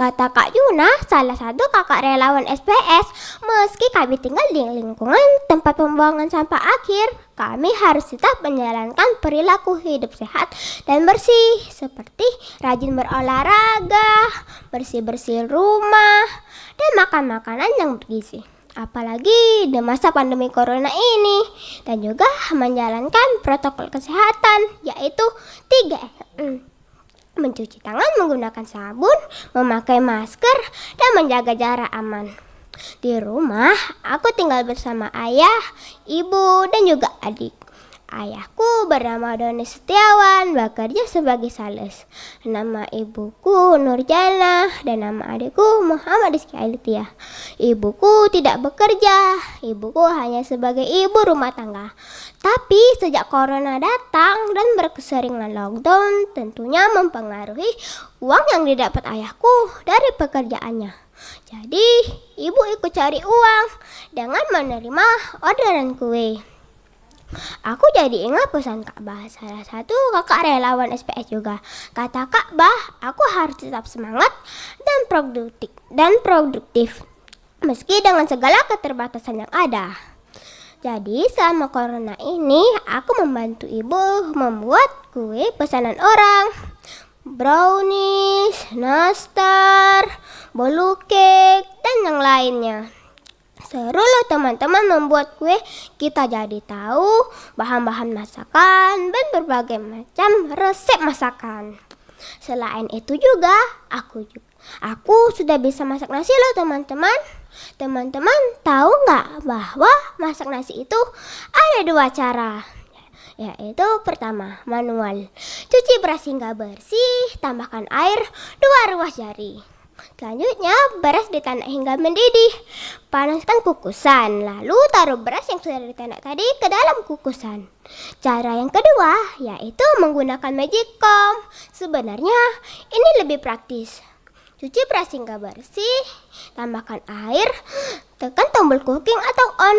Kata Kak Yuna, salah satu kakak relawan SPS, meski kami tinggal di lingkungan tempat pembuangan sampah akhir, kami harus tetap menjalankan perilaku hidup sehat dan bersih, seperti rajin berolahraga, bersih-bersih rumah, dan makan makanan yang bergizi. Apalagi di masa pandemi corona ini, dan juga menjalankan protokol kesehatan, yaitu 3M. Mencuci tangan menggunakan sabun, memakai masker, dan menjaga jarak aman. Di rumah, aku tinggal bersama ayah, ibu, dan juga adik. Ayahku bernama Doni Setiawan, bekerja sebagai sales. Nama ibuku Nurjana dan nama adikku Muhammad Rizky Alitia. Ibuku tidak bekerja, ibuku hanya sebagai ibu rumah tangga. Tapi sejak corona datang dan berkeseringan lockdown, tentunya mempengaruhi uang yang didapat ayahku dari pekerjaannya. Jadi, ibu ikut cari uang dengan menerima orderan kue. Aku jadi ingat pesan Kak Bah, salah satu kakak relawan SPS juga. Kata Kak Bah, aku harus tetap semangat dan produktif meski dengan segala keterbatasan yang ada. Jadi selama corona ini aku membantu ibu membuat kue pesanan orang, brownies, nastar, bolu cake, dan yang lainnya. Seru loh teman-teman membuat kue, kita jadi tahu bahan-bahan masakan dan berbagai macam resep masakan. Selain itu juga, aku sudah bisa masak nasi loh teman-teman. Teman-teman tahu nggak bahwa masak nasi itu ada 2 cara? Yaitu pertama, manual. Cuci beras hingga bersih, tambahkan air 2 ruas jari. Selanjutnya, beras ditanak hingga mendidih. Panaskan kukusan, lalu taruh beras yang sudah ditanak tadi ke dalam kukusan. Cara yang kedua, yaitu menggunakan magicom. Sebenarnya, ini lebih praktis. Cuci beras hingga bersih, tambahkan air, tekan tombol cooking atau on.